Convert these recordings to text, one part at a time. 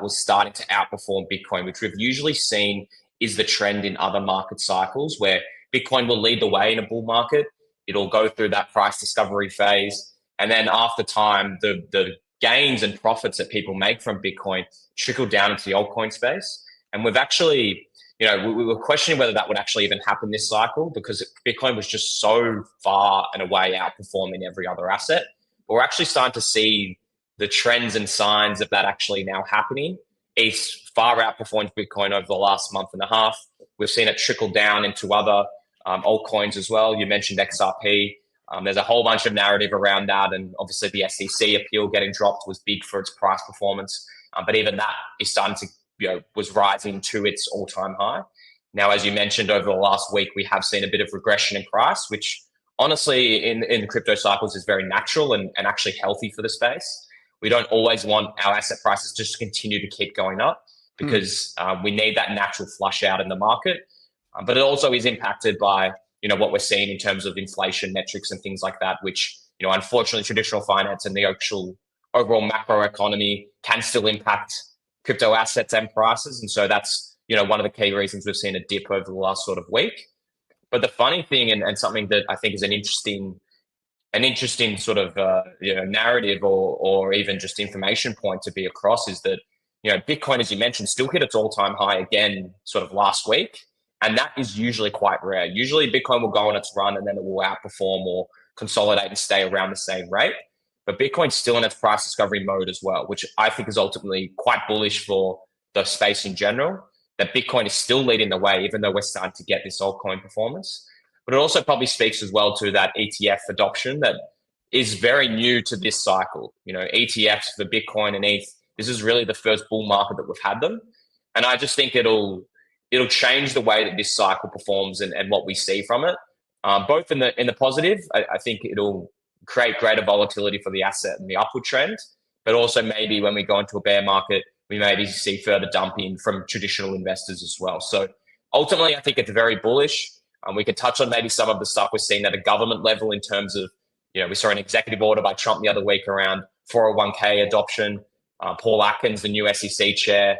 was starting to outperform Bitcoin, which we've usually seen is the trend in other market cycles where Bitcoin will lead the way in a bull market. It'll go through that price discovery phase. And then after time, the gains and profits that people make from Bitcoin trickle down into the altcoin space. And we've actually, we were questioning whether that would actually even happen this cycle because Bitcoin was just so far and away outperforming every other asset. But we're actually starting to see the trends and signs of that actually now happening. It's far outperformed Bitcoin over the last month and a half. We've seen it trickle down into other altcoins as well. You mentioned XRP. There's a whole bunch of narrative around that. And obviously the SEC appeal getting dropped was big for its price performance. But even that is starting to, was rising to its all-time high. Now, as you mentioned, over the last week, we have seen a bit of regression in price, which honestly in crypto cycles is very natural and actually healthy for the space. We don't always want our asset prices just to continue to keep going up because we need that natural flush out in the market. But it also is impacted by, what we're seeing in terms of inflation metrics and things like that, which, unfortunately, traditional finance and the actual overall macro economy can still impact crypto assets and prices. And so that's, one of the key reasons we've seen a dip over the last sort of week. But the funny thing and something that I think is an interesting sort of narrative or even just information point to be across is that Bitcoin, as you mentioned, still hit its all-time high again sort of last week, and that is usually quite rare. Usually Bitcoin will go on its run and then it will outperform or consolidate and stay around the same rate. But Bitcoin's still in its price discovery mode as well, which I think is ultimately quite bullish for the space in general. That Bitcoin is still leading the way, even though we're starting to get this altcoin performance. But it also probably speaks as well to that ETF adoption that is very new to this cycle. ETFs for Bitcoin and ETH, this is really the first bull market that we've had them. And I just think it'll change the way that this cycle performs and what we see from it. Both in the positive, I think it'll create greater volatility for the asset and the upward trend, but also maybe when we go into a bear market, we maybe see further dumping from traditional investors as well. So ultimately, I think it's very bullish. We could touch on maybe some of the stuff we're seeing at a government level in terms of, we saw an executive order by Trump the other week around 401k adoption. Paul Atkins, the new SEC chair,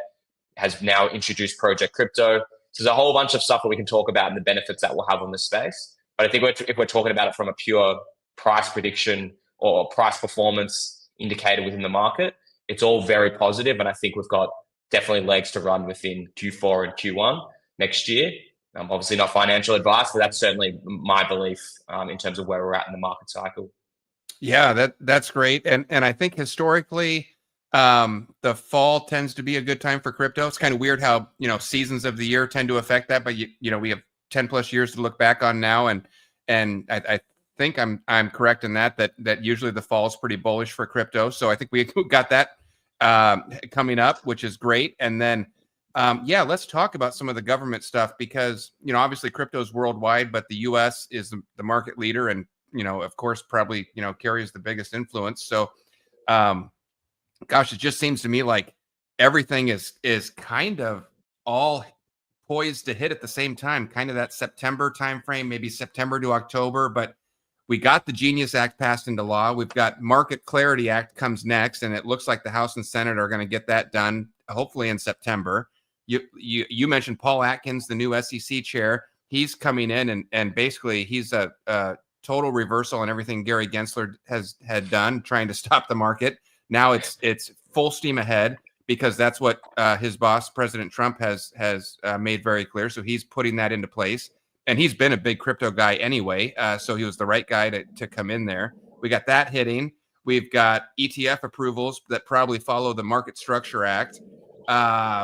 has now introduced Project Crypto. So there's a whole bunch of stuff that we can talk about and the benefits that will have on the space. But I think if we're talking about it from a pure price prediction or price performance indicator within the market, it's all very positive. And I think we've got definitely legs to run within Q4 and Q1 next year. Obviously not financial advice, but that's certainly my belief in terms of where we're at in the market cycle. Yeah, that's great. And I think historically, the fall tends to be a good time for crypto. It's kind of weird how, seasons of the year tend to affect that, but we have 10 plus years to look back on now. And I think I'm correct in that usually the fall is pretty bullish for crypto. So I think we got that coming up, which is great. And then, let's talk about some of the government stuff because, obviously crypto is worldwide, but the US is the market leader and, of course, probably, carries the biggest influence. So, gosh, it just seems to me like everything is kind of all poised to hit at the same time, kind of that September timeframe, maybe September to October, but we got the Genius Act passed into law. We've got Market Clarity Act comes next, and it looks like the House and Senate are going to get that done, hopefully in September. You mentioned Paul Atkins, the new SEC chair. He's coming in, and basically he's a total reversal on everything Gary Gensler had done, trying to stop the market. Now it's full steam ahead because that's what his boss, President Trump, has made very clear. So he's putting that into place. And he's been a big crypto guy anyway, so he was the right guy to come in there. We got that hitting. We've got ETF approvals that probably follow the Market Structure Act.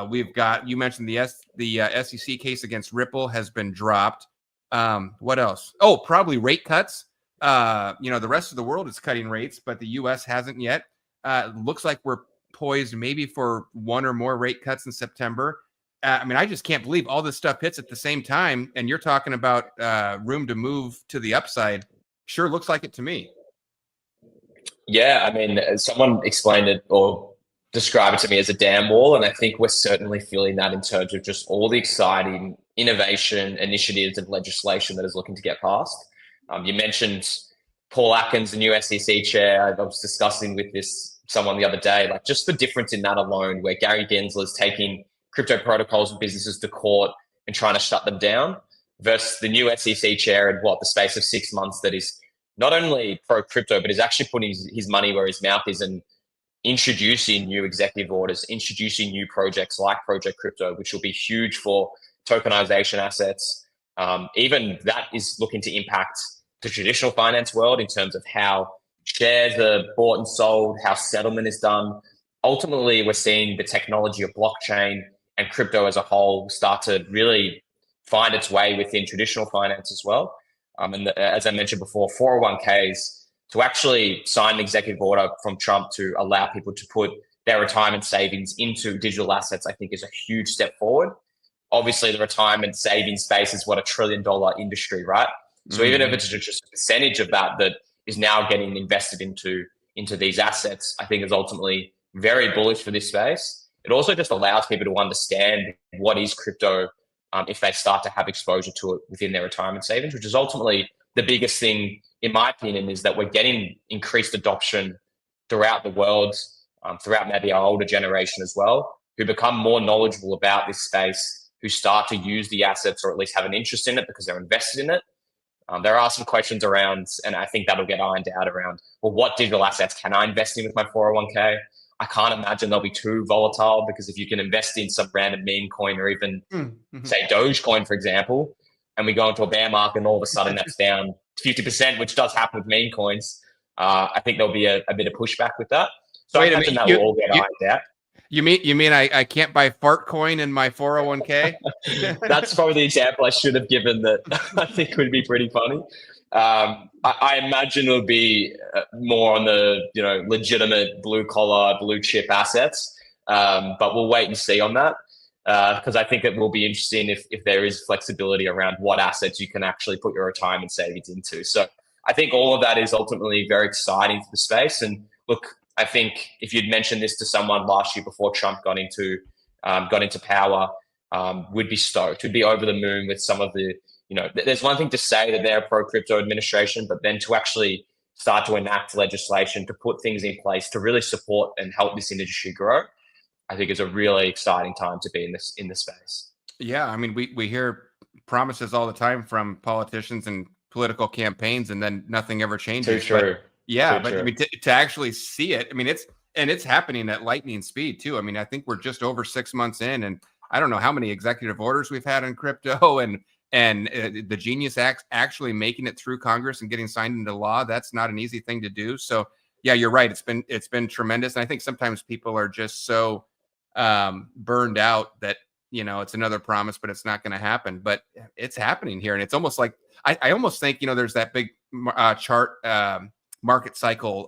We've got, you mentioned the SEC case against Ripple has been dropped. What else? Oh, probably rate cuts. The rest of the world is cutting rates, but the U.S. hasn't yet. Looks like we're poised maybe for one or more rate cuts in September. I just can't believe all this stuff hits at the same time. And you're talking about room to move to the upside. Sure looks like it to me. Yeah, someone explained it or described it to me as a dam wall. And I think we're certainly feeling that in terms of just all the exciting innovation, initiatives, and legislation that is looking to get passed. You mentioned Paul Atkins, the new SEC chair. I was discussing with this someone the other day, like just the difference in that alone, where Gary Gensler's taking crypto protocols and businesses to court and trying to shut them down, versus the new SEC chair in the space of 6 months that is not only pro crypto, but is actually putting his money where his mouth is and introducing new executive orders, introducing new projects like Project Crypto, which will be huge for tokenization assets. Even that is looking to impact the traditional finance world in terms of how shares are bought and sold, how settlement is done. Ultimately, we're seeing the technology of blockchain and crypto as a whole start to really find its way within traditional finance as well. As I mentioned before, 401ks, to actually sign an executive order from Trump to allow people to put their retirement savings into digital assets, I think is a huge step forward. Obviously, the retirement savings space is $1 trillion industry, right? So even if it's just a percentage of that is now getting invested into these assets, I think is ultimately very bullish for this space. It also just allows people to understand what is crypto if they start to have exposure to it within their retirement savings, which is ultimately the biggest thing, in my opinion, is that we're getting increased adoption throughout the world, throughout maybe our older generation as well, who become more knowledgeable about this space, who start to use the assets or at least have an interest in it because they're invested in it. There are some questions around, and I think that'll get ironed out around, well, what digital assets can I invest in with my 401k? I can't imagine they'll be too volatile, because if you can invest in some random meme coin or even say Dogecoin, for example, and we go into a bear market and all of a sudden that's down 50%, which does happen with meme coins, I think there'll be a bit of pushback with that. So I imagine that will all get ironed out. You mean I can't buy fart coin in my 401k? That's probably the example I should have given that I think would be pretty funny. I imagine it'll be more on the legitimate blue collar, blue chip assets, but we'll wait and see on that, because I think it will be interesting if there is flexibility around what assets you can actually put your retirement savings into. So I think all of that is ultimately very exciting for the space. And look, I think if you'd mentioned this to someone last year before Trump got into power, would be stoked, would be over the moon with some of the. There's one thing to say that they're a pro-crypto administration, but then to actually start to enact legislation, to put things in place to really support and help this industry grow, I think is a really exciting time to be in this space. Yeah, I mean, we hear promises all the time from politicians and political campaigns, and then nothing ever changes. Too true. Yeah, but I mean, to actually see it, I mean, it's happening at lightning speed too. I mean, I think we're just over 6 months in, and I don't know how many executive orders we've had on crypto, and the Genius Act actually making it through Congress and getting signed into law. That's not an easy thing to do. So yeah, you're right. It's been tremendous. And I think sometimes people are just so burned out that, it's another promise, but it's not going to happen. But it's happening here. And it's almost like, I almost think, there's that big chart, market cycle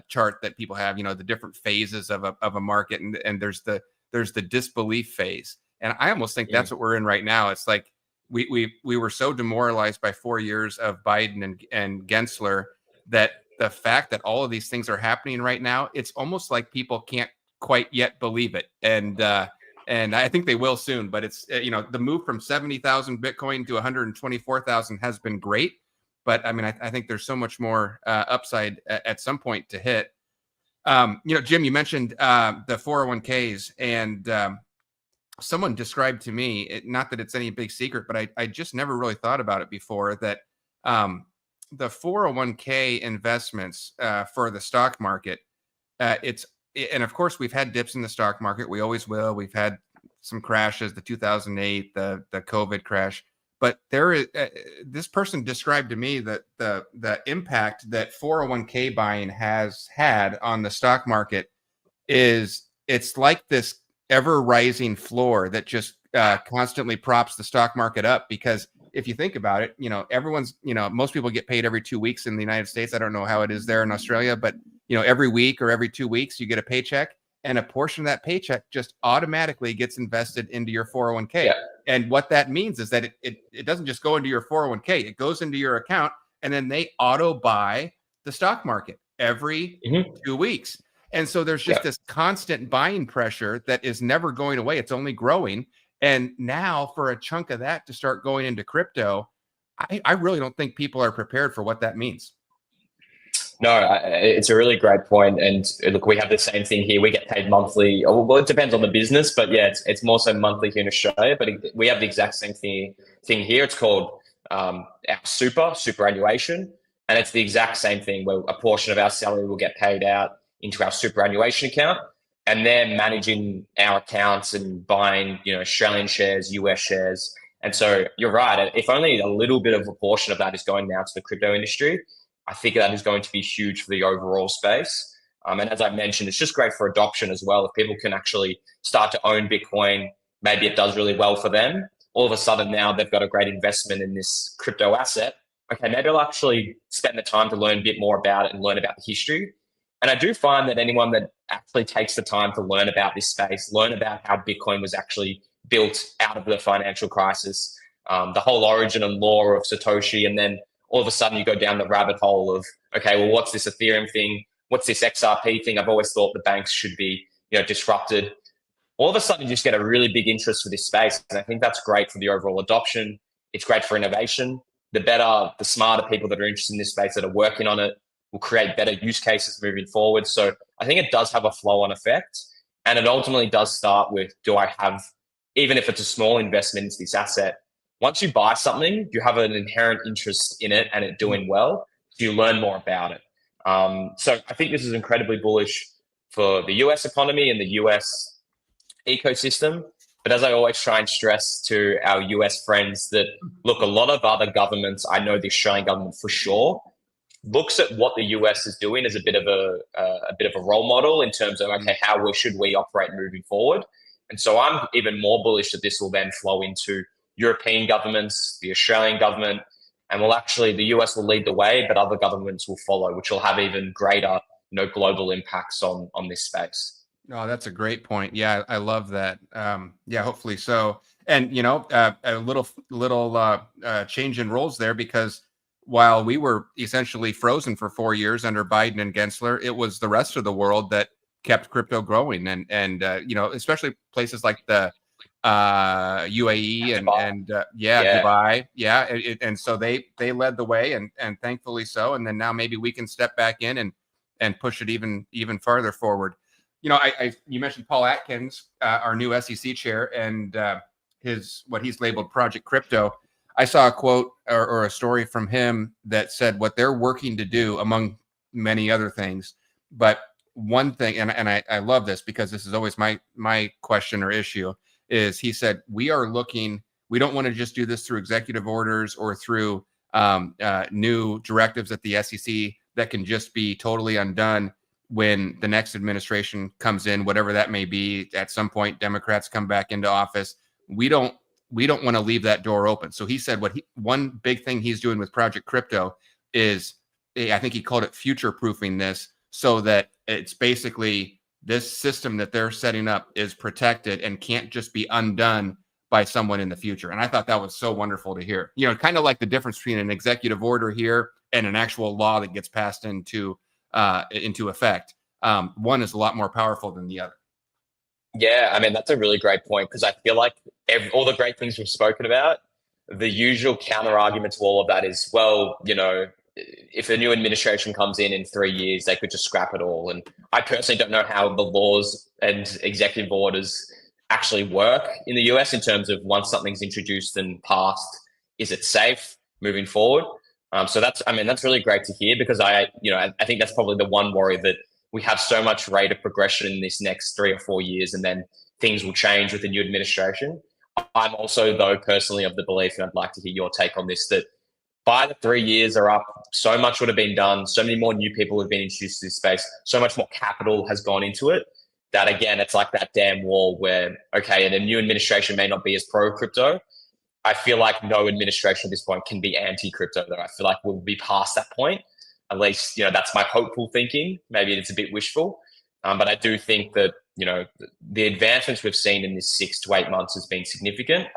chart that people have, the different phases of a market. And there's the disbelief phase. And I almost think that's what we're in right now. It's like, we were so demoralized by 4 years of Biden and Gensler that the fact that all of these things are happening right now, it's almost like people can't quite yet believe it. And I think they will soon, but it's, the move from 70,000 Bitcoin to 124,000 has been great. But I mean, I think there's so much more upside at some point to hit. Jim, you mentioned the 401ks, and someone described to me, not that it's any big secret, but I just never really thought about it before, that the 401k investments for the stock market, and of course we've had dips in the stock market. We always will. We've had some crashes, the 2008, the COVID crash, but there is, this person described to me that the impact that 401k buying has had on the stock market it's like this ever rising floor that just constantly props the stock market up. Because if you think about it, everyone's, most people get paid every 2 weeks in the United States. I don't know how it is there in Australia, but every week or every 2 weeks you get a paycheck, and a portion of that paycheck just automatically gets invested into your 401k. Yeah. And what that means is that it doesn't just go into your 401k, it goes into your account, and then they auto buy the stock market every 2 weeks. And so there's just this constant buying pressure that is never going away. It's only growing. And now for a chunk of that to start going into crypto, I really don't think people are prepared for what that means. No, it's a really great point. And look, we have the same thing here. We get paid monthly. Well, it depends on the business, but yeah, it's more so monthly here in Australia. But we have the exact same thing here. It's called our superannuation, and it's the exact same thing where a portion of our salary will get paid out into our superannuation account, and they're managing our accounts and buying, Australian shares, US shares. And so you're right. If only a little bit of a portion of that is going now to the crypto industry, I think that is going to be huge for the overall space. And as I mentioned, it's just great for adoption as well. If people can actually start to own Bitcoin, maybe it does really well for them. All of a sudden now they've got a great investment in this crypto asset. Okay, maybe I'll actually spend the time to learn a bit more about it and learn about the history. And I do find that anyone that actually takes the time to learn about this space, learn about how Bitcoin was actually built out of the financial crisis, the whole origin and lore of Satoshi, and then all of a sudden you go down the rabbit hole of, okay, well, what's this Ethereum thing? What's this XRP thing? I've always thought the banks should be, disrupted. All of a sudden you just get a really big interest for this space. And I think that's great for the overall adoption. It's great for innovation. The smarter people that are interested in this space that are working on it will create better use cases moving forward. So I think it does have a flow-on effect. And it ultimately does start with, do I have, even if it's a small investment into this asset, once you buy something, you have an inherent interest in it and it doing well, so you learn more about it. So I think this is incredibly bullish for the US economy and the US ecosystem. But as I always try and stress to our US friends that, look, a lot of other governments, I know the Australian government for sure, looks at what the US is doing as a bit of a role model in terms of, okay, how should we operate moving forward? And so I'm even more bullish that this will then flow into European governments, the Australian government, and the US will lead the way, but other governments will follow, which will have even greater, global impacts on this space. Oh, that's a great point. Yeah, I love that. Yeah, hopefully so. And a little change in roles there, because while we were essentially frozen for 4 years under Biden and Gensler, it was the rest of the world that kept crypto growing, and especially places like the UAE and Dubai, and so they led the way, and thankfully so. And then now maybe we can step back in and push it even farther forward. You mentioned Paul Atkins, our new SEC chair, and what he's labeled Project Crypto. I saw a quote or a story from him that said what they're working to do, among many other things. But one thing, and I love this because this is always my question or issue, is he said, we don't want to just do this through executive orders or through new directives at the SEC that can just be totally undone when the next administration comes in, whatever that may be. At some point, Democrats come back into office. We don't want to leave that door open. So he said one big thing he's doing with Project Crypto is, I think he called it future-proofing this, so that it's basically this system that they're setting up is protected and can't just be undone by someone in the future. And I thought that was so wonderful to hear. Kind of like the difference between an executive order here and an actual law that gets passed into effect. One is a lot more powerful than the other. Yeah, I mean, that's a really great point, because I feel like all the great things we've spoken about, the usual counter argument to all of that is, well, if a new administration comes in 3 years, they could just scrap it all. And I personally don't know how the laws and executive orders actually work in the US in terms of, once something's introduced and passed, is it safe moving forward? So that's really great to hear, because I think that's probably the one worry, that we have so much rate of progression in this next 3 or 4 years, and then things will change with the new administration. I'm also, though, personally of the belief, and I'd like to hear your take on this, that by the 3 years are up, so much would have been done, so many more new people have been introduced to this space, so much more capital has gone into it, that again, it's like that damn wall where, okay, and a new administration may not be as pro-crypto. I feel like no administration at this point can be anti-crypto, though. I feel like we'll be past that point. At least, that's my hopeful thinking. Maybe it's a bit wishful. But I do think that, the advancements we've seen in this 6 to 8 months has been significant.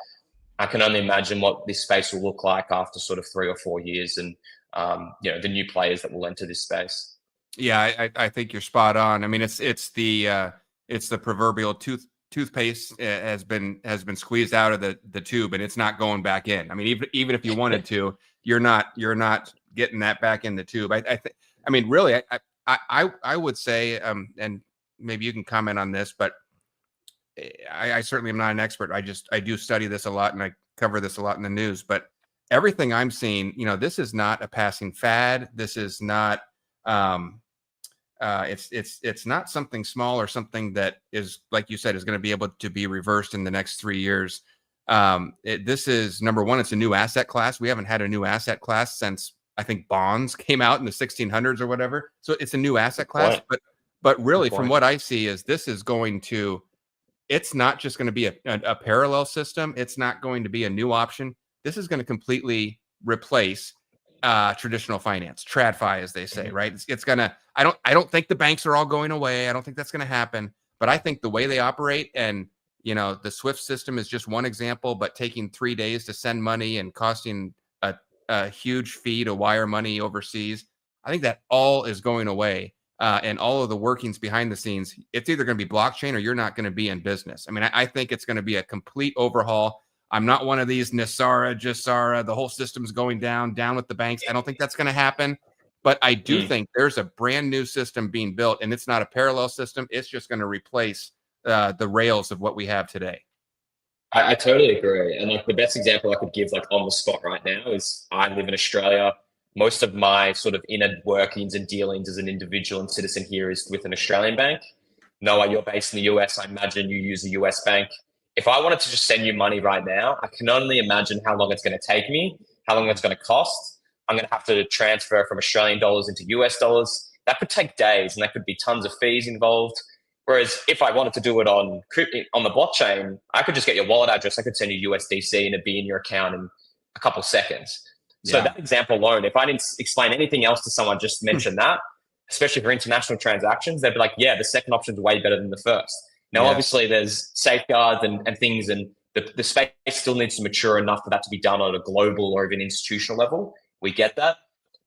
I can only imagine what this space will look like after sort of 3 or 4 years, and, the new players that will enter this space. Yeah, I think you're spot on. I mean, it's the proverbial toothpaste has been squeezed out of the tube, and it's not going back in. I mean, even if you wanted to, you're not getting that back in the tube. I mean, really, I would say, and maybe you can comment on this, but I certainly am not an expert. I do study this a lot and I cover this a lot in the news, but everything I'm seeing, this is not a passing fad. This is not, it's not something small or something that is, like you said, is going to be able to be reversed in the next 3 years. This is, number one, it's a new asset class. We haven't had a new asset class since I think bonds came out in the 1600s or whatever. So it's a new asset class, but really from what I see is this is going to, it's not just going to be a parallel system. It's not going to be a new option. This is going to completely replace traditional finance, TradFi, as they say, right? It's going to, I don't think the banks are all going away. I don't think that's going to happen, but I think the way they operate, and, the SWIFT system is just one example, but taking 3 days to send money and costing a huge fee to wire money overseas, I think that all is going away. And all of the workings behind the scenes, it's either going to be blockchain or you're not going to be in business. I mean, I think it's going to be a complete overhaul. I'm not one of these Nasara, Jasara, the whole system's going down with the banks. I don't think that's going to happen. But I do think there's a brand new system being built, and it's not a parallel system. It's just going to replace the rails of what we have today. I totally agree. And like the best example I could give like on the spot right now is I live in Australia. Most of my sort of inner workings and dealings as an individual and citizen here is with an Australian bank. Noah, you're based in the US. I imagine you use a US bank. If I wanted to just send you money right now, I can only imagine how long it's going to take me, how long it's going to cost. I'm going to have to transfer from Australian dollars into US dollars. That could take days and that could be tons of fees involved. Whereas if I wanted to do it on the blockchain, I could just get your wallet address. I could send you USDC and it'd be in your account in a couple of seconds. So that example alone, if I didn't explain anything else to someone, just mention that, especially for international transactions, they'd be like, yeah, the second option is way better than the first. Now, obviously, there's safeguards and things, and the space still needs to mature enough for that to be done on a global or even institutional level. We get that.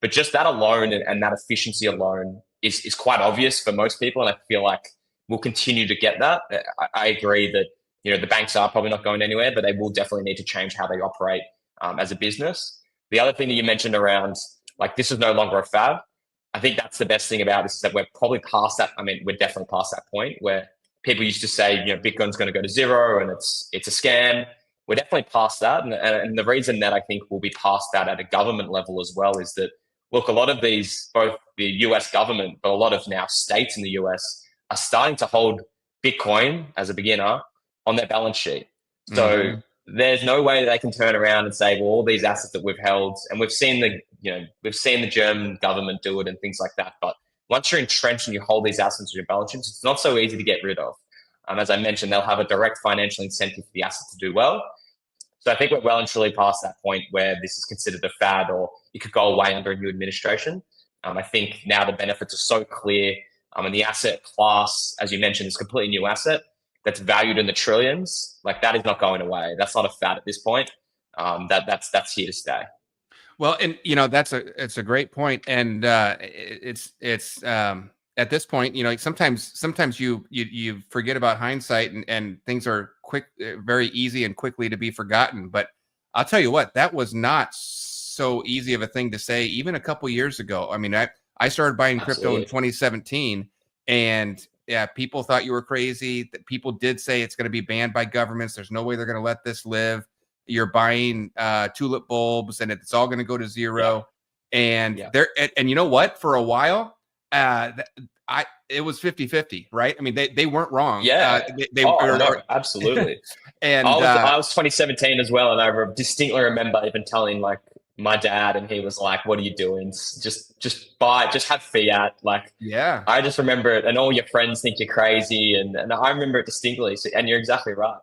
But just that alone and that efficiency alone is quite obvious for most people. And I feel like we'll continue to get that. I agree that, the banks are probably not going anywhere, but they will definitely need to change how they operate as a business. The other thing that you mentioned around, like, this is no longer a fad. I think that's the best thing about this is that we're probably past that. I mean, we're definitely past that point where people used to say, Bitcoin's going to go to zero and it's a scam. We're definitely past that. And the reason that I think we'll be past that at a government level as well is that, look, a lot of these, both the US government, but a lot of now states in the US are starting to hold Bitcoin as a beginner on their balance sheet. So there's no way they can turn around and say, well, all these assets that we've held, and we've seen the German government do it and things like that. But once you're entrenched and you hold these assets on your balance sheets, it's not so easy to get rid of. As I mentioned, they'll have a direct financial incentive for the asset to do well. So I think we're well and truly past that point where this is considered a fad or it could go away under a new administration. I think now the benefits are so clear. And the asset class, as you mentioned, is a completely new asset that's valued in the trillions. Like, that is not going away. That's not a fad at this point. That's here to stay. Well, and it's a great point, and it's at this point, sometimes you forget about hindsight, and things are very easy and quickly to be forgotten. But I'll tell you what, that was not so easy of a thing to say even a couple years ago. I mean, I started buying crypto in 2017, and people thought you were crazy. That people did say it's going to be banned by governments. There's no way they're going to let this live. You're buying tulip bulbs, and it's all going to go to zero. And and you know what? For a while, it was 50-50, right? I mean, they weren't wrong. Yeah, absolutely. And I was 2017 as well, and I distinctly remember even telling like my dad, and he was like, "What are you doing? Just buy, just have fiat." Like, I just remember it, and all your friends think you're crazy, and I remember it distinctly. So, and you're exactly right.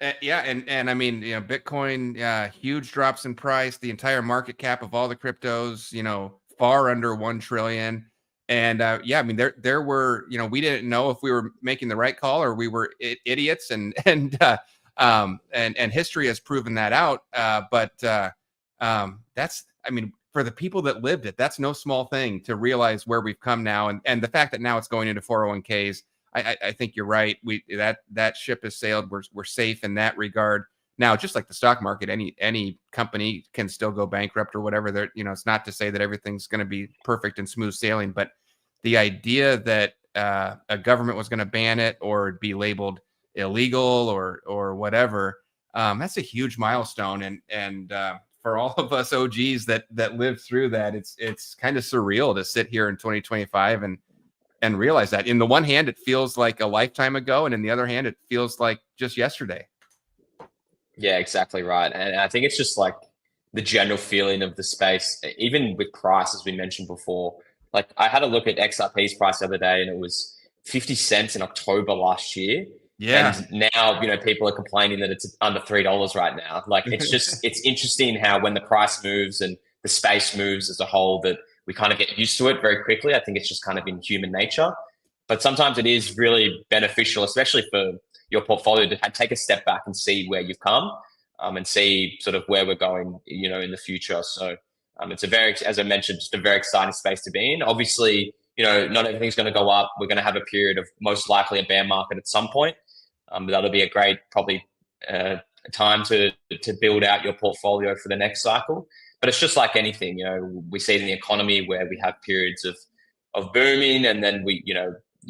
And I mean, Bitcoin, huge drops in price. The entire market cap of all the cryptos, far under 1 trillion. And I mean, there were, we didn't know if we were making the right call or we were idiots, and history has proven that out. But that's, I mean, for the people that lived it, that's no small thing to realize where we've come now, and the fact that now it's going into 401ks. I think you're right. That ship has sailed. We're safe in that regard. Now, just like the stock market, any company can still go bankrupt or whatever. There, it's not to say that everything's going to be perfect and smooth sailing, but the idea that a government was going to ban it or be labeled illegal or whatever, that's a huge milestone. And for all of us OGs that lived through that, it's kind of surreal to sit here in 2025 and realize that. In the one hand, it feels like a lifetime ago, and in the other hand, it feels like just yesterday. Yeah, exactly right. And I think it's just like the general feeling of the space, even with price, as we mentioned before. Like I had a look at XRP's price the other day, and it was 50 cents in October last year. Yeah. And now, people are complaining that it's under $3 right now. Like it's interesting how when the price moves and the space moves as a whole, that we kind of get used to it very quickly. I think it's just kind of in human nature. But sometimes it is really beneficial, especially for your portfolio, to take a step back and see where you've come, and see sort of where we're going, in the future. So it's as I mentioned, just a very exciting space to be in. Obviously, not everything's going to go up. We're going to have a period of most likely a bear market at some point. That'll be a great probably time to build out your portfolio for the next cycle. But it's just like anything, we see it in the economy where we have periods of booming, and then we,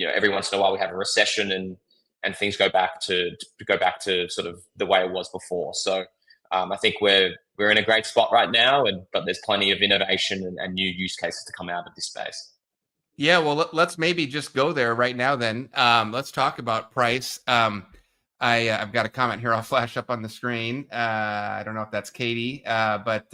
every once in a while we have a recession and things go back to sort of the way it was before. So I think we're in a great spot right now, but there's plenty of innovation and new use cases to come out of this space. Yeah, well, let's maybe just go there right now then. Let's talk about price. I've got a comment here I'll flash up on the screen. I don't know if that's Katie, but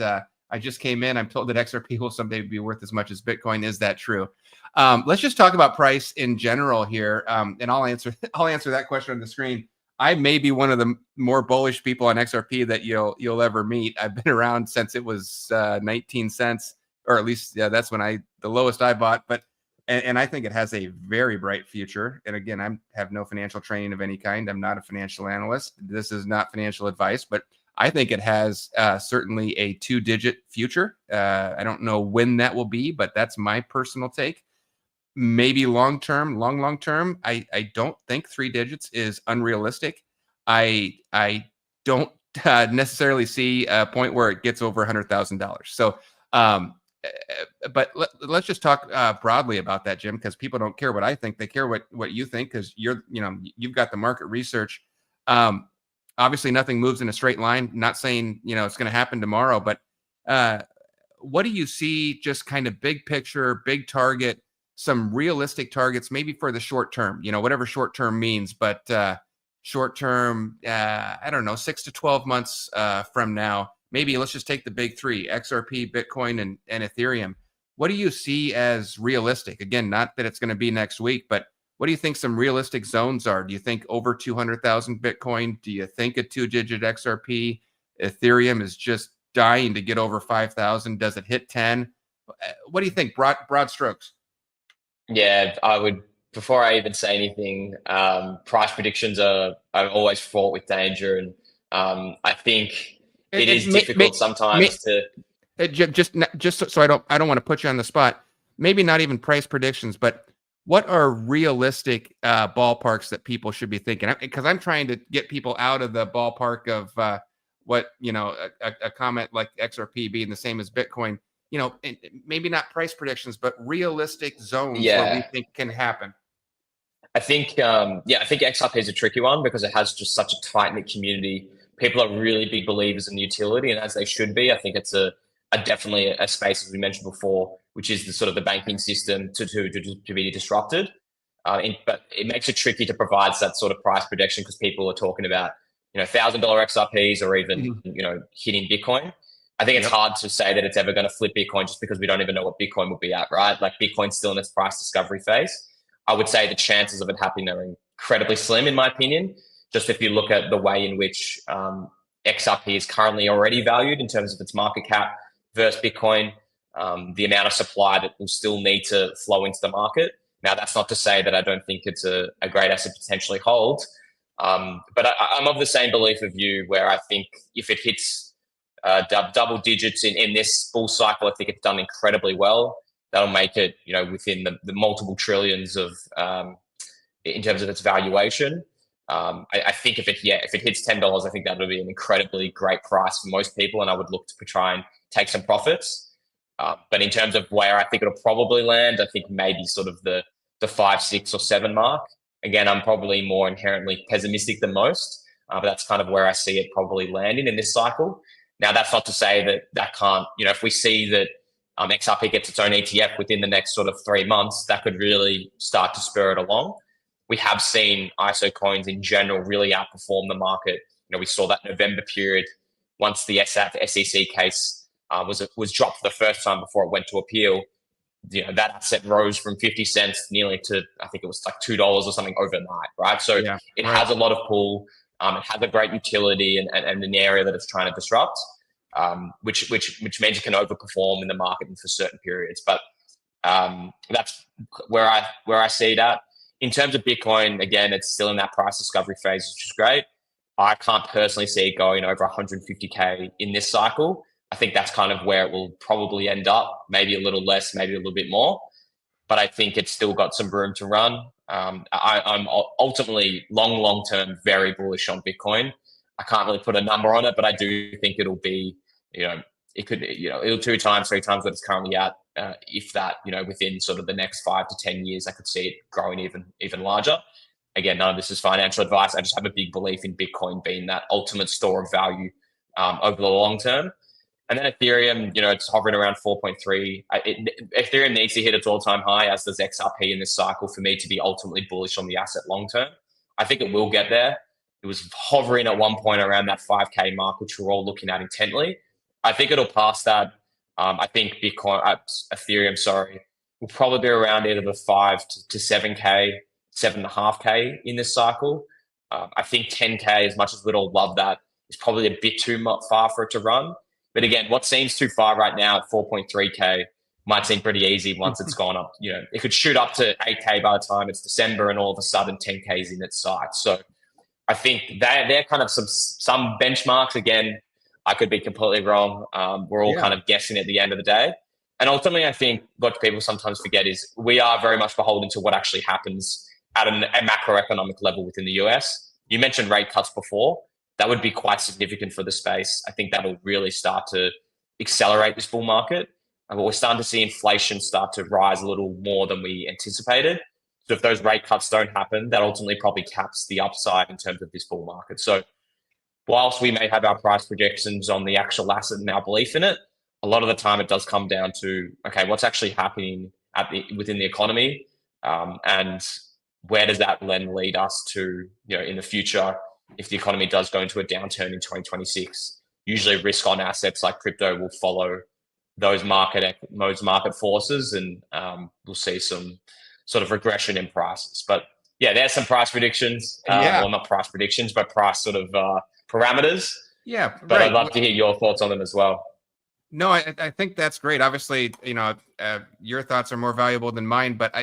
I just came in. I'm told that XRP will someday be worth as much as Bitcoin. Is that true? Let's just talk about price in general here, and I'll answer that question on the screen. I may be one of the more bullish people on XRP that you'll ever meet. I've been around since it was 19 cents, or at least that's when the lowest I bought. But and I think it has a very bright future. And again, I have no financial training of any kind. I'm not a financial analyst. This is not financial advice, but I think it has certainly a 2-digit future. I don't know when that will be, but that's my personal take. Maybe long term. I don't think 3 digits is unrealistic. I don't necessarily see a point where it gets over $100,000. So, but let's just talk broadly about that, Jim, because people don't care what I think; they care what you think, because you've got the market research. Obviously, nothing moves in a straight line. Not saying it's going to happen tomorrow, but what do you see? Just kind of big picture, big target, some realistic targets, maybe for the short term. Whatever short term means, but short term, I don't know, 6 to 12 months from now. Maybe let's just take the big three: XRP, Bitcoin, and Ethereum. What do you see as realistic? Again, not that it's going to be next week, but what do you think some realistic zones are? Do you think over 200,000 Bitcoin? Do you think a 2-digit XRP? Ethereum is just dying to get over 5,000. Does it hit 10? What do you think? Broad strokes. Yeah, I would. Before I even say anything, price predictions are always fraught with danger, and I think it is difficult sometimes to just so I don't want to put you on the spot. Maybe not even price predictions, but what are realistic ballparks that people should be thinking? Because I'm trying to get people out of the ballpark of what a comment like XRP being the same as Bitcoin. Maybe not price predictions, but realistic zones where we think can happen. I think XRP is a tricky one because it has just such a tight-knit community. People are really big believers in the utility, and as they should be. I think it's definitely a space, as we mentioned before, which is the sort of the banking system to be disrupted. But it makes it tricky to provide that sort of price projection because people are talking about $1,000 XRPs or even hitting Bitcoin. I think it's hard to say that it's ever going to flip Bitcoin just because we don't even know what Bitcoin will be at, right? Like Bitcoin's still in its price discovery phase. I would say the chances of it happening are incredibly slim, in my opinion. Just if you look at the way in which XRP is currently already valued in terms of its market cap versus Bitcoin, the amount of supply that will still need to flow into the market. Now, that's not to say that I don't think it's a great asset to potentially hold, but I'm of the same belief of you where I think if it hits double digits in this bull cycle, I think it's done incredibly well. That'll make it, within the multiple trillions of in terms of its valuation. I think if it hits $10, I think that would be an incredibly great price for most people, and I would look to try and take some profits. But in terms of where I think it'll probably land, I think maybe sort of the 5, 6, or 7 mark. Again, I'm probably more inherently pessimistic than most, but that's kind of where I see it probably landing in this cycle. Now, that's not to say that can't, if we see that XRP gets its own ETF within the next sort of 3 months, that could really start to spur it along. We have seen ISO coins in general really outperform the market. We saw that November period once the SEC case was dropped for the first time before it went to appeal. That asset rose from 50 cents nearly to, I think it was like $2 or something overnight, right? So it has a lot of pull. It has a great utility and an area that it's trying to disrupt, which means it can overperform in the market for certain periods. But that's where I see that. In terms of Bitcoin, again, it's still in that price discovery phase, which is great. I can't personally see it going over 150K in this cycle. I think that's kind of where it will probably end up, maybe a little less, maybe a little bit more. But I think it's still got some room to run. I'm ultimately long term very bullish on Bitcoin. I can't really put a number on it, but I do think it'll be, it'll 2 times, 3 times what it's currently at. If that, within sort of the next 5 to 10 years, I could see it growing even larger. Again, none of this is financial advice. I just have a big belief in Bitcoin being that ultimate store of value over the long term. And then Ethereum, it's hovering around 4.3. Ethereum needs to hit its all-time high, as does XRP in this cycle, for me to be ultimately bullish on the asset long term. I think it will get there. It was hovering at one point around that 5K mark, which we're all looking at intently. I think it'll pass that. I think Ethereum, will probably be around either the 5 to 7K, 7.5K in this cycle. I think 10K, as much as we'd all love that, is probably a bit too far for it to run. But again, what seems too far right now at 4.3K might seem pretty easy once it's gone up. It could shoot up to 8K by the time it's December, and all of a sudden 10K is in its sights. So I think they're kind of some benchmarks. Again, I could be completely wrong. We're all kind of guessing at the end of the day. And ultimately, I think what people sometimes forget is we are very much beholden to what actually happens at a macroeconomic level within the US. You mentioned rate cuts before. That would be quite significant for the space. I think that will really start to accelerate this bull market. But we're starting to see inflation start to rise a little more than we anticipated. So if those rate cuts don't happen, that ultimately probably caps the upside in terms of this bull market. So whilst we may have our price projections on the actual asset and our belief in it, a lot of the time it does come down to, okay, what's actually happening within the economy, and where does that then lead us to, in the future, if the economy does go into a downturn in 2026. Usually risk on assets like crypto will follow those market forces, and we'll see some sort of regression in prices. But yeah, there's some price predictions. Well, not price predictions, but price sort of parameters. Yeah, but I'd love to hear your thoughts on them as well. No, I think that's great. Obviously, your thoughts are more valuable than mine, but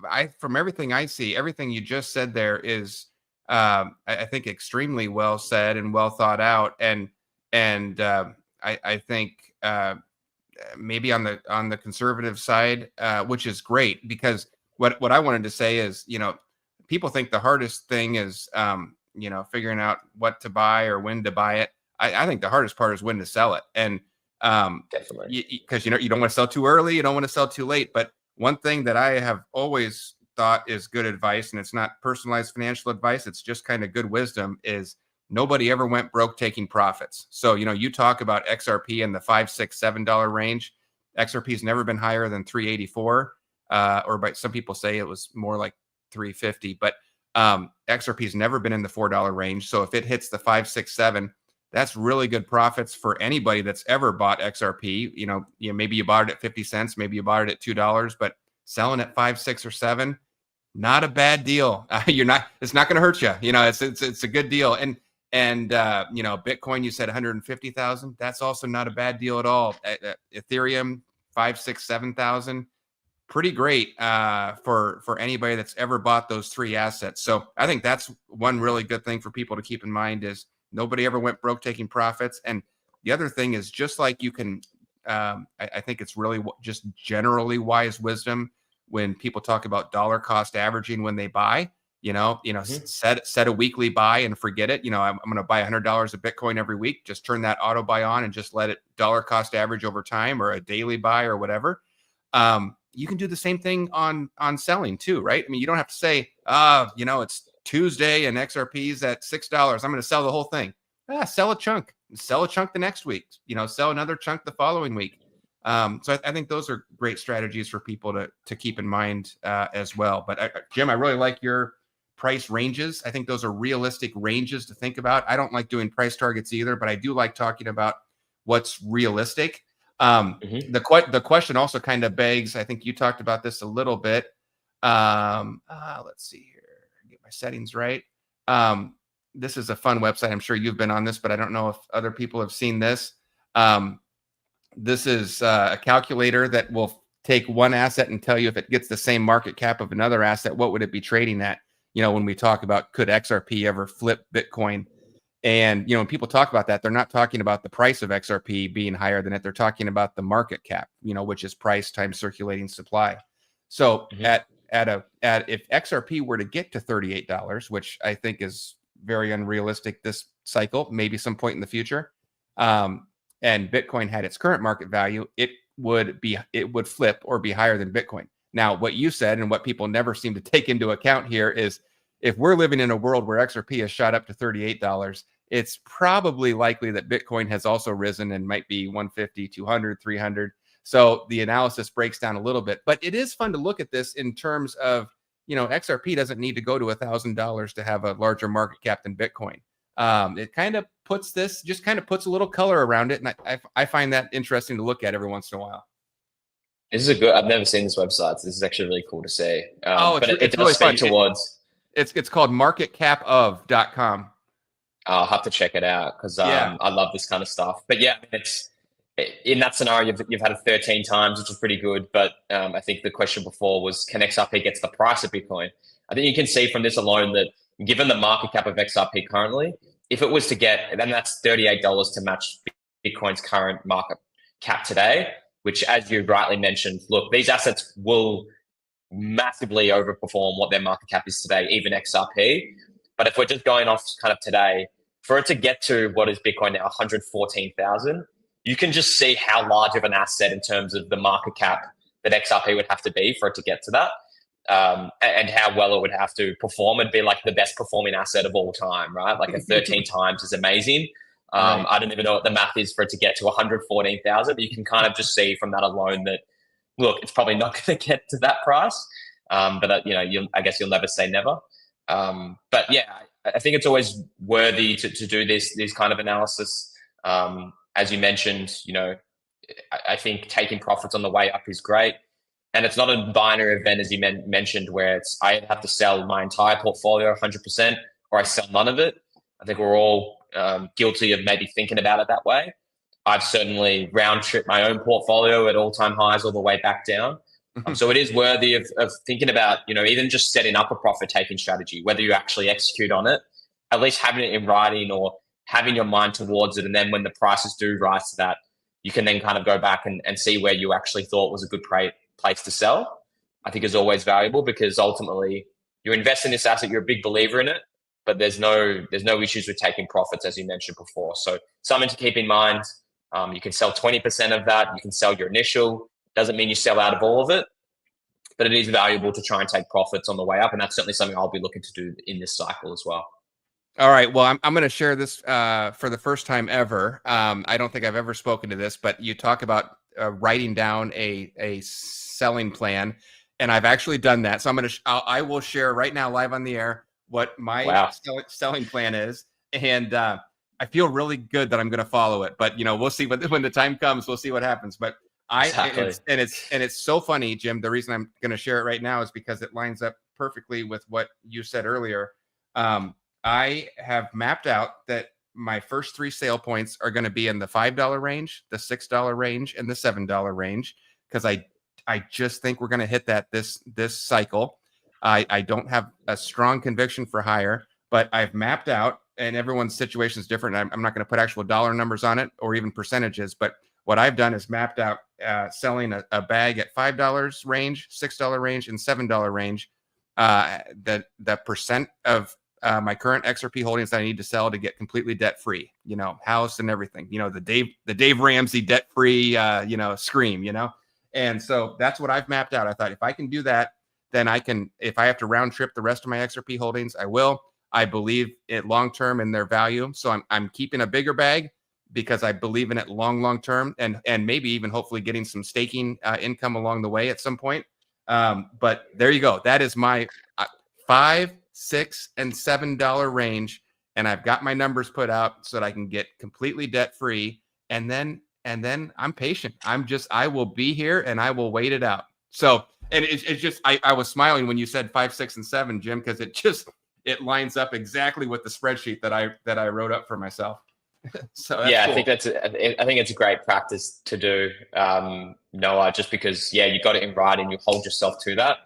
I from everything I see, everything you just said there is, I think, extremely well said and well thought out. And I think maybe on the conservative side, which is great, because what I wanted to say is, people think the hardest thing is, figuring out what to buy or when to buy it. I think the hardest part is when to sell it. And definitely, because you don't want to sell too early, you don't want to sell too late. But one thing that I have always thought is good advice, and it's not personalized financial advice, it's just kind of good wisdom, is nobody ever went broke taking profits. So you talk about XRP in the $5, $6, $7 range. XRP's never been higher than 384, or by some people say it was more like 350. But XRP's never been in the $4 range. So if it hits the 5, 6, 7, that's really good profits for anybody that's ever bought XRP. Maybe you bought it at 50 cents, maybe you bought it at $2, but selling at 5, 6, or 7, not a bad deal. It's not going to hurt you. It's a good deal. And Bitcoin, you said 150,000. That's also not a bad deal at all. Ethereum, 5, 6, 7,000. Pretty great for anybody that's ever bought those 3 assets. So I think that's one really good thing for people to keep in mind, is nobody ever went broke taking profits. And the other thing is, just like you can, I think it's really just generally wise wisdom when people talk about dollar cost averaging when they buy. set a weekly buy and forget it. I'm going to buy $100 of Bitcoin every week. Just turn that auto buy on and just let it dollar cost average over time, or a daily buy or whatever. You can do the same thing on selling too, right? I mean, you don't have to say, it's Tuesday and XRP's at $6. I'm going to sell the whole thing. Sell a chunk the next week, sell another chunk the following week. So I think those are great strategies for people to keep in mind as well. But Jim, I really like your price ranges. I think those are realistic ranges to think about. I don't like doing price targets either, but I do like talking about what's realistic. The question also kind of begs, I think you talked about this a little bit. Let's see here, get my settings right. This is a fun website. I'm sure you've been on this, but I don't know if other people have seen this. This is a calculator that will take one asset and tell you if it gets the same market cap of another asset, what would it be trading at? When we talk about, could XRP ever flip Bitcoin? And, when people talk about that, they're not talking about the price of XRP being higher than it. They're talking about the market cap, which is price times circulating supply. So if XRP were to get to $38, which I think is very unrealistic this cycle, maybe some point in the future, and Bitcoin had its current market value, it would flip or be higher than Bitcoin. Now, what you said and what people never seem to take into account here is, if we're living in a world where XRP has shot up to $38, it's probably likely that Bitcoin has also risen and might be 150, 200, 300. So the analysis breaks down a little bit, but it is fun to look at this in terms of, XRP doesn't need to go to $1,000 to have a larger market cap than Bitcoin. It kind of puts a little color around it. And I find that interesting to look at every once in a while. This is I've never seen this website. So this is actually really cool to see. But it does really speak towards. It's called marketcapof.com. I'll have to check it out because I love this kind of stuff. But yeah, it's in that scenario, you've had it 13 times, which is pretty good. But I think the question before was, can XRP gets the price of Bitcoin? I think you can see from this alone that given the market cap of XRP currently, if it was to get, then that's $38 to match Bitcoin's current market cap today, which, as you rightly mentioned, look, these assets will massively overperform what their market cap is today, even XRP. But if we're just going off kind of today, for it to get to what is Bitcoin now, 114,000, you can just see how large of an asset in terms of the market cap that XRP would have to be for it to get to that. And how well it would have to perform and be like the best performing asset of all time, right? Like a 13 times is amazing. Right. I don't even know what the math is for it to get to 114,000, but you can kind of just see from that alone that, look, it's probably not going to get to that price. But I guess you'll never say never. But yeah, I think it's always worthy to do this kind of analysis. As you mentioned, I think taking profits on the way up is great. And it's not a binary event, as you mentioned, where I have to sell my entire portfolio 100% or I sell none of it. I think we're all guilty of maybe thinking about it that way. I've certainly round-tripped my own portfolio at all-time highs all the way back down. So it is worthy of thinking about, even just setting up a profit-taking strategy, whether you actually execute on it, at least having it in writing or having your mind towards it. And then when the prices do rise to that, you can then kind of go back and see where you actually thought was a good place to sell. I think is always valuable because ultimately you invest in this asset, you're a big believer in it, but there's no issues with taking profits, as you mentioned before. So something to keep in mind. You can sell 20% of that. You can sell your initial. Doesn't mean you sell out of all of it, but it is valuable to try and take profits on the way up. And that's certainly something I'll be looking to do in this cycle as well. All right. Well, I'm going to share this for the first time ever. I don't think I've ever spoken to this, but you talk about writing down a selling plan, and I've actually done that. So I will share right now live on the air what my selling plan is, and I feel really good that I'm going to follow it. But we'll see when the time comes. We'll see what happens. But it's so funny, Jim. The reason I'm going to share it right now is because it lines up perfectly with what you said earlier. I have mapped out that my first 3 sale points are going to be in the $5 range, the $6 range, and the $7 range, because I just think we're going to hit that this cycle. I don't have a strong conviction for higher, but I've mapped out, and everyone's situation is different. I'm not going to put actual dollar numbers on it or even percentages, but what I've done is mapped out selling a bag at $5 range, $6 range, and $7 range. the percent of my current XRP holdings that I need to sell to get completely debt free, house and everything, the Dave Ramsey debt free, scream, And so that's what I've mapped out. I thought if I can do that, then I can, if I have to round trip the rest of my XRP holdings, I will. I believe it long term in their value. So I'm keeping a bigger bag because I believe in it long term, and maybe even hopefully getting some staking income along the way at some point. But there you go. That is my $5, $6, and $7 range, and I've got my numbers put out so that I can get completely debt free. And then I'm patient. I will be here and I will wait it out. So, and it's just I was smiling when you said 5, 6, and 7, Jim, because it lines up exactly with the spreadsheet that I wrote up for myself. So yeah, cool. I think it's a great practice to do, Noah, just because, you got it in writing, you hold yourself to that.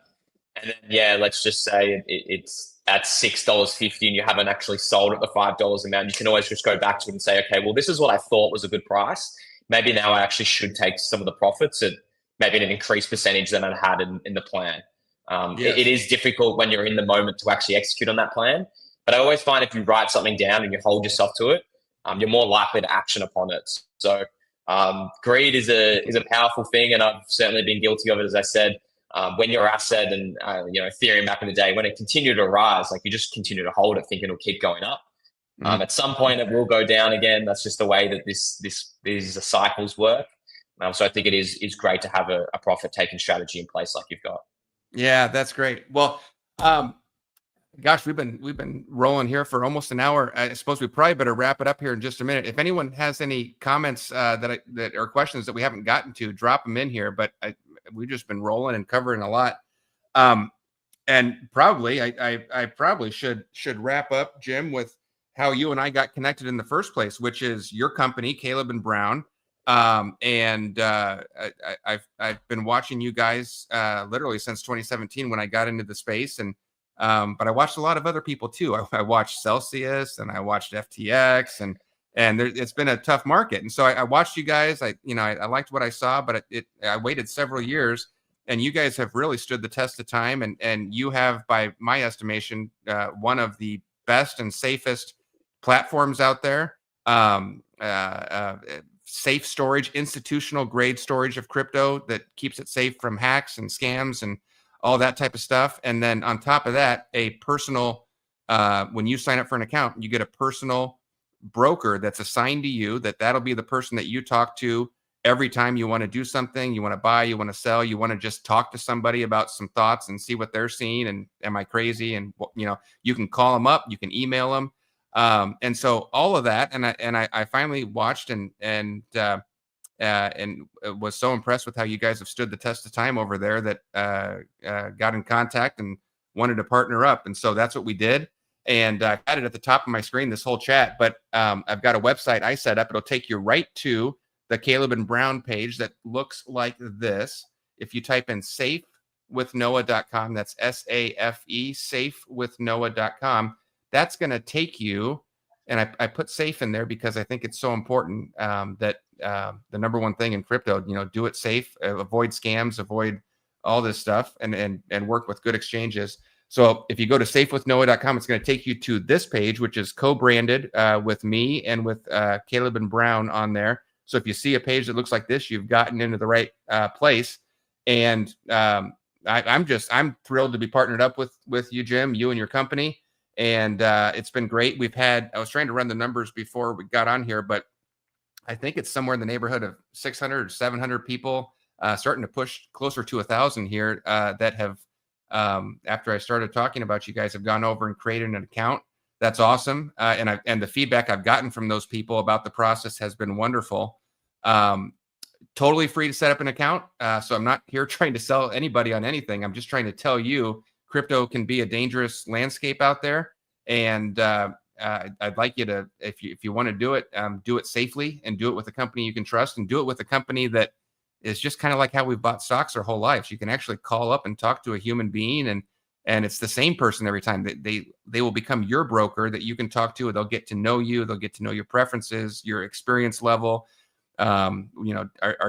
And then, let's just say it's at $6.50 and you haven't actually sold at the $5 amount. You can always just go back to it and say, okay, well, this is what I thought was a good price. Maybe now I actually should take some of the profits at maybe an increased percentage than I had in the plan. Yes. It is difficult when you're in the moment to actually execute on that plan. But I always find if you write something down and you hold yourself to it, you're more likely to action upon it. So greed is a powerful thing, and I've certainly been guilty of it, as I said. When your asset and Ethereum back in the day, when it continued to rise, like you just continue to hold it, thinking it'll keep going up. At some point, it will go down again. That's just the way that these cycles work. So I think it is great to have a profit taking strategy in place like you've got. Yeah, that's great. Well, gosh, we've been rolling here for almost an hour. I suppose we probably better wrap it up here in just a minute. If anyone has any comments that are questions that we haven't gotten to, drop them in here. But we've just been rolling and covering a lot. And probably I probably should wrap up, Jim, with how you and I got connected in the first place, which is your company, Caleb and Brown. I've been watching you guys literally since 2017 when I got into the space, and but I watched a lot of other people too. I watched Celsius and I watched FTX, and it's been a tough market. And so I watched you guys. I liked what I saw, but I waited several years, and you guys have really stood the test of time. And you have, by my estimation, one of the best and safest platforms out there. Safe storage, institutional grade storage of crypto that keeps it safe from hacks and scams and all that type of stuff. And then on top of that, a personal, when you sign up for an account, you get a personal broker that's assigned to you, that'll be the person that you talk to every time you want to do something, you want to buy, you want to sell, you want to just talk to somebody about some thoughts and see what they're seeing. And am I crazy? And, you can call them up, you can email them. And so all of that, and I finally watched and was so impressed with how you guys have stood the test of time over there that got in contact and wanted to partner up. And so that's what we did. And I had it at the top of my screen, this whole chat, but I've got a website I set up. It'll take you right to the Caleb and Brown page that looks like this. If you type in safewithnoah.com, that's SAFE, safewithnoah.com. That's going to take you, and I put safe in there because I think it's so important that the number one thing in crypto, do it safe, avoid scams, avoid all this stuff, and work with good exchanges. So if you go to safewithnoah.com, it's going to take you to this page, which is co-branded with me and with Caleb and Brown on there. So if you see a page that looks like this, you've gotten into the right place. And I'm thrilled to be partnered up with you, Jim, you and your company. And it's been great. I was trying to run the numbers before we got on here, but I think it's somewhere in the neighborhood of 600 or 700 people, starting to push closer to 1,000 here that have, after I started talking about you guys, have gone over and created an account. That's awesome. And the feedback I've gotten from those people about the process has been wonderful. Totally free to set up an account. So I'm not here trying to sell anybody on anything. I'm just trying to tell you crypto can be a dangerous landscape out there. And I'd like you to, if you want to do it safely and do it with a company you can trust, and do it with a company that is just kind of like how we've bought stocks our whole lives. You can actually call up and talk to a human being, and it's the same person every time. They will become your broker that you can talk to. They'll get to know you. They'll get to know your preferences, your experience level. Are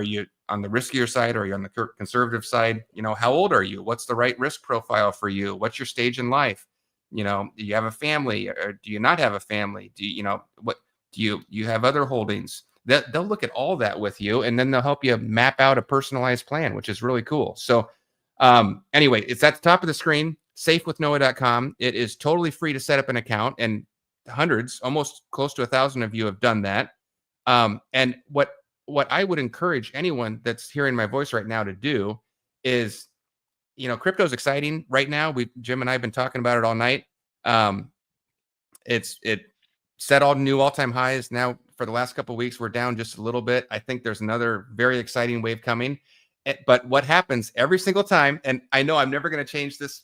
you on the riskier side, or are you on the conservative side? How old are you? What's the right risk profile for you? What's your stage in life? Do you have a family, or do you not have a family? What do you have other holdings? They'll look at all that with you, and then they'll help you map out a personalized plan, which is really cool. So anyway, it's at the top of the screen, safewithnoah.com. It is totally free to set up an account, and hundreds, almost close to 1,000 of you have done that. And what I would encourage anyone that's hearing my voice right now to do is, crypto's exciting right now. Jim and I have been talking about it all night. It set all new all-time highs. Now for the last couple of weeks, we're down just a little bit. I think there's another very exciting wave coming. But what happens every single time, and I know I'm never going to change this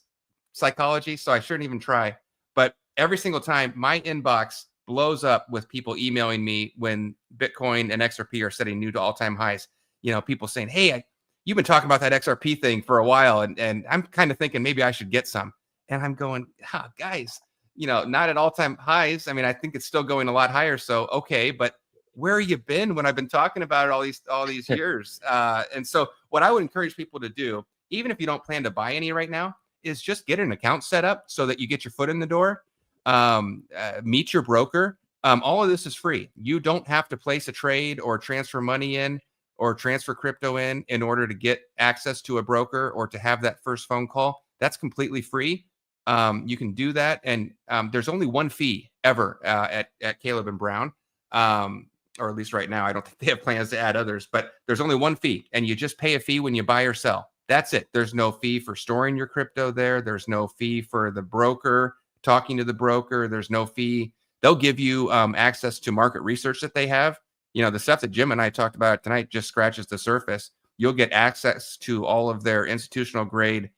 psychology, so I shouldn't even try, but every single time my inbox blows up with people emailing me when Bitcoin and XRP are setting new to all-time highs. People saying, hey, you've been talking about that XRP thing for a while, and I'm kind of thinking maybe I should get some. And I'm going, guys, not at all-time highs. I mean, I think it's still going a lot higher. So, okay, but where have you been when I've been talking about it all these years? And so what I would encourage people to do, even if you don't plan to buy any right now, is just get an account set up so that you get your foot in the door. Meet your broker. All of this is free. You don't have to place a trade or transfer money in or transfer crypto in order to get access to a broker or to have that first phone call. That's completely free. You can do that. And there's only one fee ever at Caleb and Brown. Or at least right now, I don't think they have plans to add others, but there's only one fee, and you just pay a fee when you buy or sell. That's it. There's no fee for storing your crypto there. There's no fee for the broker, talking to the broker. There's no fee. They'll give you access to market research that they have. The stuff that Jim and I talked about tonight just scratches the surface. You'll get access to all of their institutional grade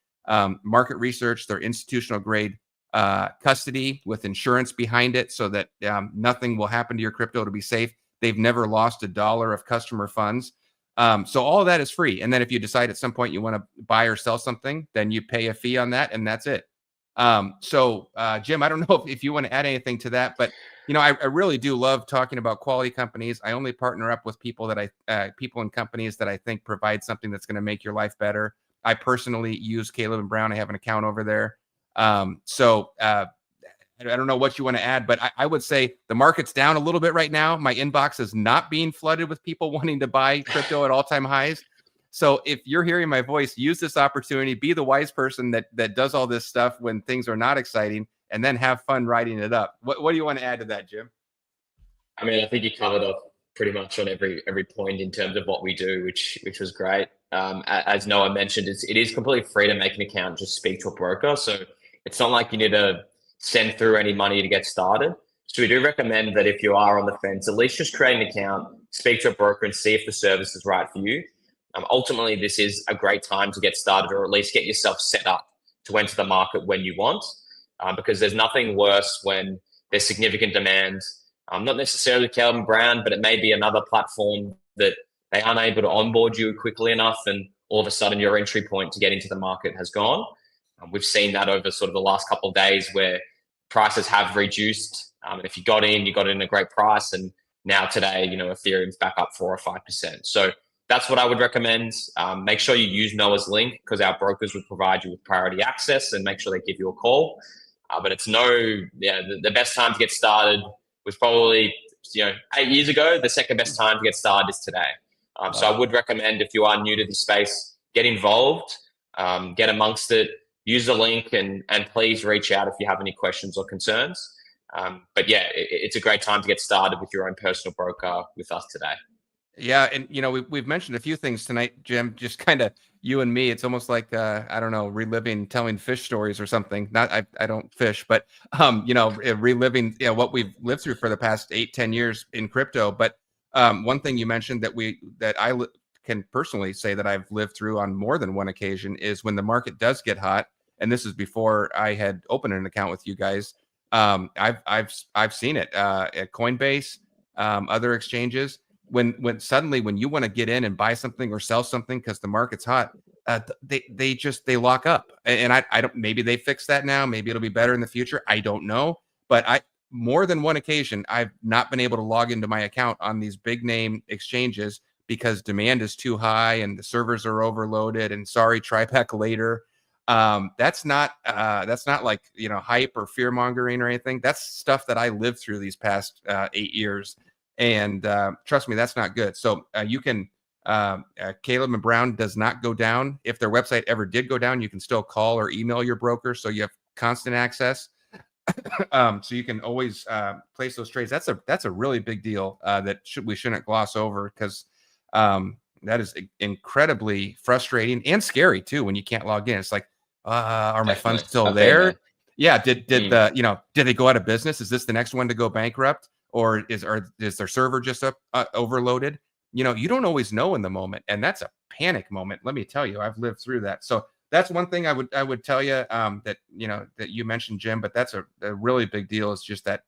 market research, their institutional grade custody with insurance behind it, so that nothing will happen to your crypto to be safe. They've never lost $1 of customer funds. So all of that is free. And then if you decide at some point you want to buy or sell something, then you pay a fee on that, and that's it. So Jim, I don't know if you want to add anything to that, but I really do love talking about quality companies. I only partner up with people people and companies that I think provide something that's going to make your life better. I personally use Caleb and Brown. I have an account over there. I don't know what you want to add, but I would say the market's down a little bit right now. My inbox is not being flooded with people wanting to buy crypto at all-time highs. So if you're hearing my voice, use this opportunity, be the wise person that does all this stuff when things are not exciting, and then have fun riding it up. What do you want to add to that, Jim? I mean, I think you covered off pretty much on every point in terms of what we do, which was great. As Noah mentioned, it is completely free to make an account, just speak to a broker. So it's not like you need to send through any money to get started. So we do recommend that if you are on the fence, at least just create an account, speak to a broker, and see if the service is right for you. Ultimately, this is a great time to get started, or at least get yourself set up to enter the market when you want, because there's nothing worse when there's significant demand. Not necessarily Calvin Brown, but it may be another platform that they aren't able to onboard you quickly enough, and all of a sudden your entry point to get into the market has gone. We've seen that over sort of the last couple of days where prices have reduced. And if you got in a great price. And now today, Ethereum's back up 4 or 5%. So that's what I would recommend. Make sure you use Noah's link, because our brokers would provide you with priority access, and make sure they give you a call. But it's the best time to get started was probably 8 years ago. The second best time to get started is today. So I would recommend, if you are new to the space, get involved, get amongst it. Use the link, and please reach out if you have any questions or concerns. But yeah, it's a great time to get started with your own personal broker with us today. Yeah, and we've mentioned a few things tonight, Jim. Just kind of you and me. It's almost like I don't know, telling fish stories or something. Not I don't fish, but reliving what we've lived through for the past 8-10 years in crypto. But one thing you mentioned that I can personally say that I've lived through on more than one occasion is when the market does get hot. And this is before I had opened an account with you guys. I've seen it at Coinbase, other exchanges. When suddenly when you want to get in and buy something or sell something because the market's hot, they lock up. And I don't. Maybe they fix that now. Maybe it'll be better in the future. I don't know. But more than one occasion, I've not been able to log into my account on these big name exchanges because demand is too high and the servers are overloaded and sorry, try back later. That's not like, hype or fear mongering or anything. That's stuff that I lived through these past 8 years. And trust me, that's not good. So you can, Caleb and Brown does not go down. If their website ever did go down, you can still call or email your broker. So you have constant access. So you can always place those trades. That's a really big deal that we shouldn't gloss over, because that is incredibly frustrating and scary too when you can't log in. It's like, are my funds still there? Yeah. Did they go out of business? Is this the next one to go bankrupt, or is their server just overloaded? You don't always know in the moment, and that's a panic moment. Let me tell you, I've lived through that. So that's one thing I would tell you, that you mentioned, Jim, but that's a really big deal. Is just that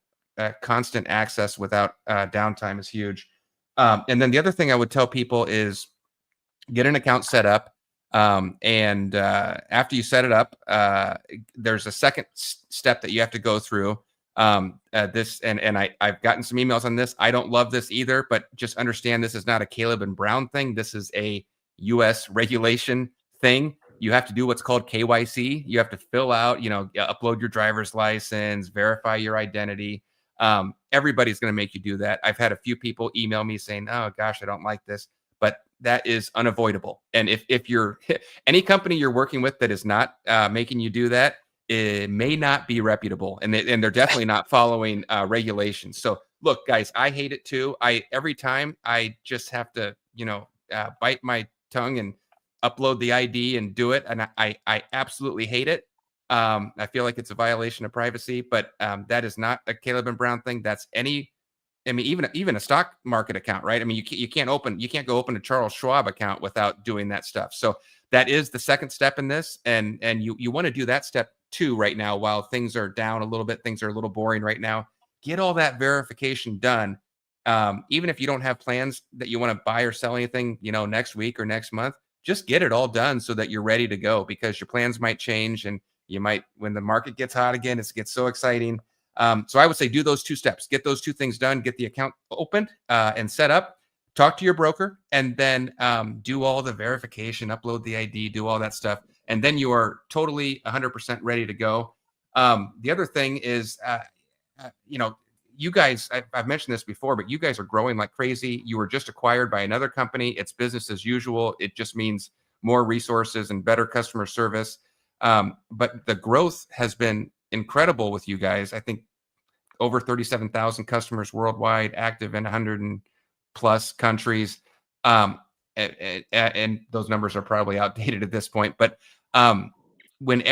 constant access without downtime is huge. And then the other thing I would tell people is get an account set up. And after you set it up, there's a second step that you have to go through. I've gotten some emails on this. I don't love this either, but just understand this is not a Caleb and Brown thing. This is a U.S. regulation thing. You have to do what's called KYC. You have to fill out, upload your driver's license, verify your identity. Everybody's going to make you do that. I've had a few people email me saying, oh gosh, I don't like this, but that is unavoidable. And if you're any company you're working with that is not making you do that, it may not be reputable, and they're definitely not following regulations. So look, guys, I hate it too. Every time I just have to, bite my tongue and upload the ID and do it. And I absolutely hate it. I feel like it's a violation of privacy, but that is not a Caleb and Brown thing. That's even a stock market account, right? I mean, you can't go open a Charles Schwab account without doing that stuff. So that is the second step in this. And you want to do that step too right now, while things are down a little bit, things are a little boring right now. Get all that verification done. Even if you don't have plans that you want to buy or sell anything, next week or next month, just get it all done so that you're ready to go, because your plans might change, and you might, when the market gets hot again, it gets so exciting. So I would say do those two steps, get those two things done, get the account opened and set up, talk to your broker, and then do all the verification, upload the ID, do all that stuff. And then you are totally 100% ready to go. The other thing is, you guys, I've mentioned this before, but you guys are growing like crazy. You were just acquired by another company. It's business as usual. It just means more resources and better customer service. But the growth has been incredible with you guys. I think over 37,000 customers worldwide, active in 100 and plus countries. And those numbers are probably outdated at this point. But when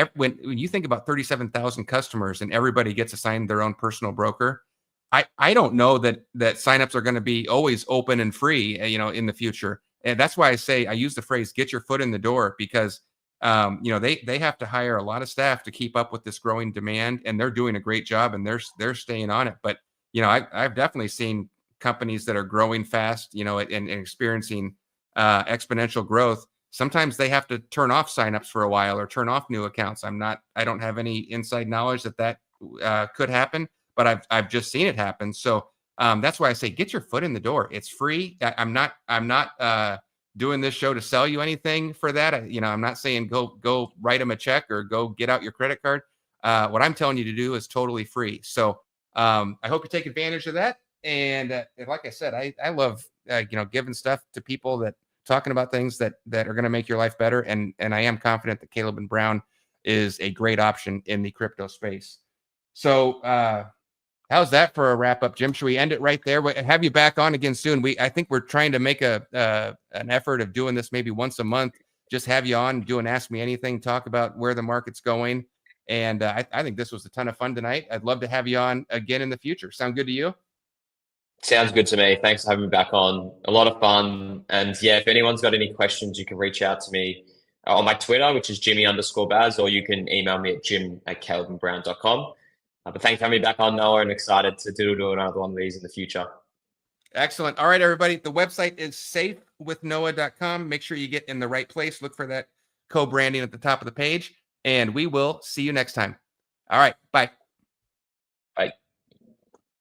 you think about 37,000 customers and everybody gets assigned their own personal broker, I don't know that signups are going to be always open and free, in the future. And that's why I use the phrase, get your foot in the door, because, they have to hire a lot of staff to keep up with this growing demand, and they're doing a great job, and they're staying on it. But, I've definitely seen companies that are growing fast, and experiencing exponential growth. Sometimes they have to turn off signups for a while or turn off new accounts. I don't have any inside knowledge that could happen, but I've just seen it happen. So that's why I say get your foot in the door. It's free. I'm not doing this show to sell you anything for that. I'm not saying go write them a check or go get out your credit card. What I'm telling you to do is totally free. So I hope you take advantage of that. And like I said, I love giving stuff to people, that talking about things that are going to make your life better. And I am confident that Caleb and Brown is a great option in the crypto space. So how's that for a wrap up, Jim? Should we end it right there? We'll have you back on again soon. I think we're trying to make an effort of doing this maybe once a month. Just have you on, do an Ask Me Anything, talk about where the market's going. And I think this was a ton of fun tonight. I'd love to have you on again in the future. Sound good to you? Sounds good to me. Thanks for having me back on. A lot of fun. And yeah, if anyone's got any questions, you can reach out to me on my Twitter, which is Jimmy_Baz, or you can email me at jim@calebandbrown.com. But thanks for having me back on, Noah, and excited to do another one of these in the future. Excellent. All right, everybody. The website is safewithnoah.com. Make sure you get in the right place. Look for that co-branding at the top of the page, and we will see you next time. All right. Bye. Bye.